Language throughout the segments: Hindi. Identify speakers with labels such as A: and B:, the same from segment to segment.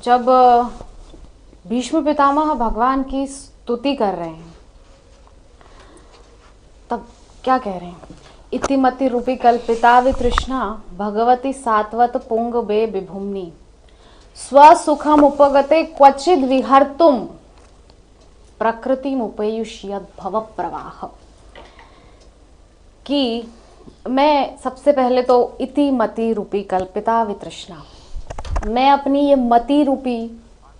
A: जब भीष्म पितामह भगवान की स्तुति कर रहे हैं तब क्या कह रहे हैं? इतिमति रूपी कल्पिता वितृष्णा भगवती सात्वत पुंग बे विभुम्नि स्वसुखम उपगते क्वचिद विहर्तुम प्रकृति मुपेयुष्यद भव प्रवाह। कि मैं सबसे पहले तो इति मति रूपी कल्पिता वितृष्णा, मैं अपनी ये मति रूपी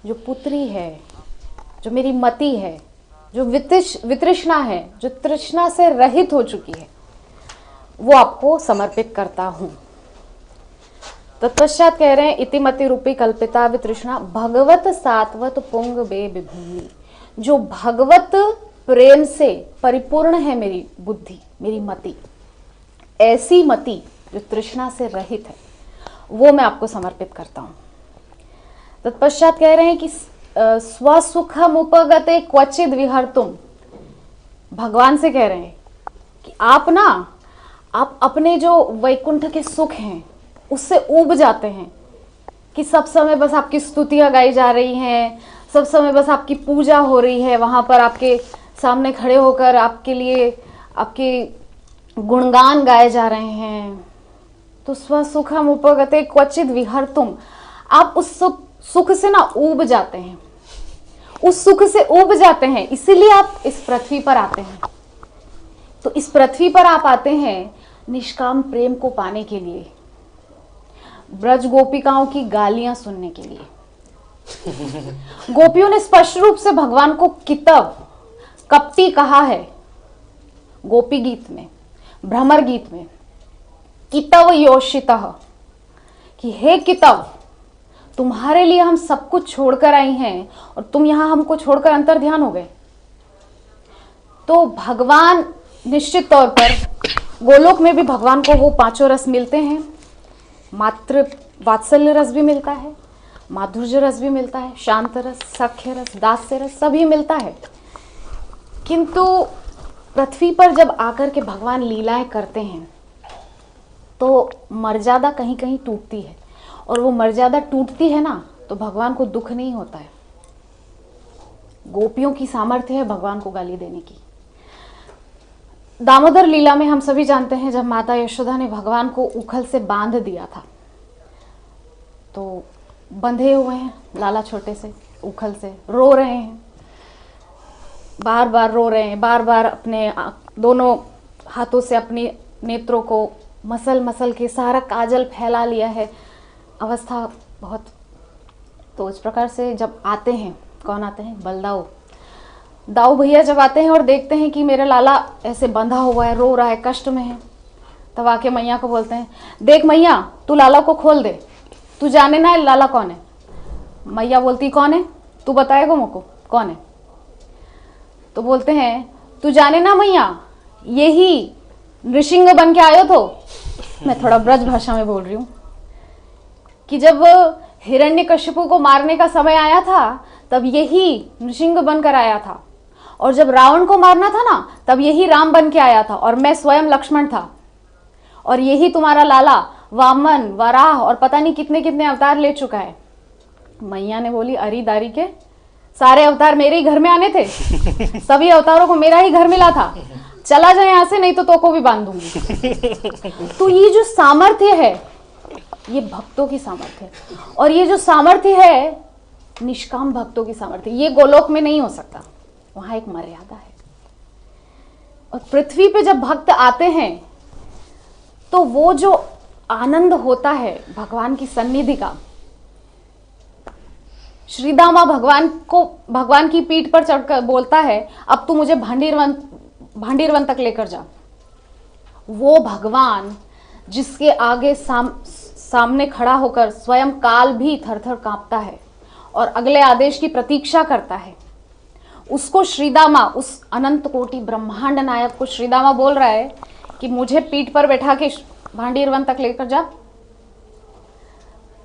A: जो पुत्री है, जो मेरी मति है, जो वितृष्णा है, जो तृष्णा से रहित हो चुकी है, वो आपको समर्पित करता हूं। तत्पश्चात कह रहे हैं इतिमति रूपी कल्पिता वितृष्णा भगवत सात्वत पुंग बे विभूमि, जो भगवत प्रेम से परिपूर्ण है मेरी बुद्धि, मेरी मति, ऐसी मति जो तृष्णा से रहित है, वो मैं आपको समर्पित करता हूं। तत्पश्चात कह रहे हैं कि स्वसुखम उपगते क्वचिद विहर्तुम, भगवान से कह रहे हैं कि आप अपने जो वैकुंठ के सुख हैं उससे ऊब जाते हैं कि सब समय बस आपकी स्तुतियां गाई जा रही हैं, सब समय बस आपकी पूजा हो रही है, वहां पर आपके सामने खड़े होकर आपके लिए आपके गुणगान गाए जा रहे हैं। तो स्वसुखम उपगते क्वचिद विहर्तुम, आप उस सुख से ना ऊब जाते हैं, उस सुख से ऊब जाते हैं, इसीलिए आप इस पृथ्वी पर आते हैं। तो इस पृथ्वी पर आप आते हैं निष्काम प्रेम को पाने के लिए, ब्रज गोपिकाओं की गालियां सुनने के लिए। गोपियों ने स्पष्ट रूप से भगवान को कितव, कपटी कहा है गोपी गीत में, भ्रमर गीत में, कितव योषितः, कि हे कितव, तुम्हारे लिए हम सब कुछ छोड़कर आई हैं और तुम यहां हमको छोड़कर अंतर ध्यान हो गए। तो भगवान निश्चित तौर पर गोलोक में भी भगवान को वो पांचों रस मिलते हैं, मातृ वात्सल्य रस भी मिलता है, माधुर्य रस भी मिलता है, शांत रस, सख्य रस, दास्य रस, सभी मिलता है। किंतु पृथ्वी पर जब आकर के भगवान लीलाएं करते हैं तो मर्यादा कहीं कहीं टूटती है, और वो मर्यादा टूटती है ना तो भगवान को दुख नहीं होता है। गोपियों की सामर्थ्य है भगवान को गाली देने की। दामोदर लीला में हम सभी जानते हैं, जब माता यशोदा ने भगवान को उखल से बांध दिया था, तो बंधे हुए हैं लाला छोटे से उखल से, रो रहे हैं, बार बार रो रहे हैं, बार बार अपने दोनों हाथों से अपने नेत्रों को मसल मसल के सारा काजल फैला लिया है, अवस्था बहुत। तो इस प्रकार से जब आते हैं, कौन आते हैं? बलदाऊ, दाऊ भैया जब आते हैं और देखते हैं कि मेरा लाला ऐसे बंधा हुआ है, रो रहा है, कष्ट में है, तब आके मैया को बोलते हैं, देख मैया, तू लाला को खोल दे, तू जाने ना लाला कौन है। मैया बोलती कौन है, तू बताएगा मुझको कौन है। तो बोलते हैं, तू जाने ना मैया, यही नृसिंह बन के आयो तो, मैं थोड़ा ब्रज भाषा में बोल रही हूँ, कि जब हिरण्यकशिपु को मारने का समय आया था तब यही नृसिंह बनकर आया था, और जब रावण को मारना था ना तब यही राम बन के आया था, और मैं स्वयं लक्ष्मण था, और यही तुम्हारा लाला वामन, वराह और पता नहीं कितने कितने अवतार ले चुका है। मैया ने बोली, अरी दारी के सारे अवतार मेरे ही घर में आने थे, सभी अवतारों को मेरा ही घर मिला था, चला जाए यहां से, नहीं तो को भी बांध दूंगी। तो ये जो सामर्थ्य है, ये भक्तों की सामर्थ्य है, और ये जो सामर्थ्य है निष्काम भक्तों की सामर्थ्य, ये गोलोक में नहीं हो सकता, वहां एक मर्यादा है। और पृथ्वी पे जब भक्त आते हैं तो वो जो आनंद होता है भगवान की सन्निधि का, श्रीदामा भगवान की पीठ पर चढ़कर बोलता है, अब तू मुझे भांडीरवन तक लेकर जा। वो भगवान जिसके आगे सामने खड़ा होकर स्वयं काल भी थर-थर कांपता है और अगले आदेश की प्रतीक्षा करता है, उसको श्रीदामा, उस अनंत कोटि ब्रह्मांड नायक को श्रीदामा बोल रहा है कि मुझे पीठ पर बैठा के भांडीरवन तक लेकर जा।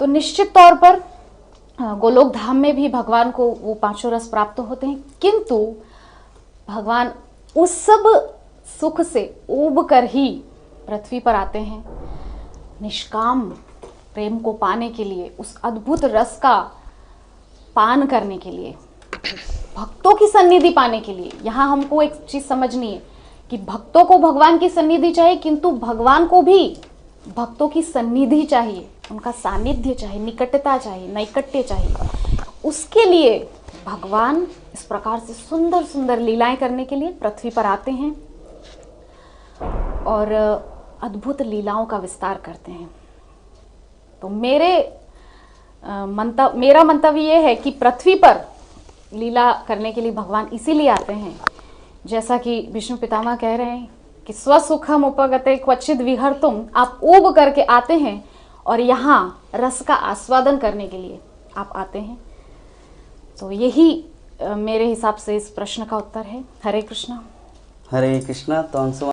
A: तो निश्चित तौर पर गोलोक धाम में भी भगवान को वो पांचों रस प्राप्त होते हैं, किंतु भगवान उस सब सुख से ऊब कर ही पृथ्वी पर आते हैं निष्काम प्रेम को पाने के लिए, उस अद्भुत रस का पान करने के लिए, भक्तों की सन्निधि पाने के लिए। यहाँ हमको एक चीज समझनी है कि भक्तों को भगवान की सन्निधि चाहिए, किंतु भगवान को भी भक्तों की सन्निधि चाहिए, उनका सानिध्य चाहिए, निकटता चाहिए, नैकट्य चाहिए। उसके लिए भगवान इस प्रकार से सुंदर सुंदर लीलाएं करने के लिए पृथ्वी पर आते हैं और अद्भुत लीलाओं का विस्तार करते हैं। तो मेरा मंतव्य ये है कि पृथ्वी पर लीला करने के लिए भगवान इसीलिए आते हैं, जैसा कि विष्णु पितामह कह रहे हैं कि स्वसुखम उपगते क्वचिद विहर्तुम, आप ऊब करके आते हैं और यहाँ रस का आस्वादन करने के लिए आप आते हैं। तो यही मेरे हिसाब से इस प्रश्न का उत्तर है। हरे कृष्णा।
B: हरे कृष्णा। तो अंशुमान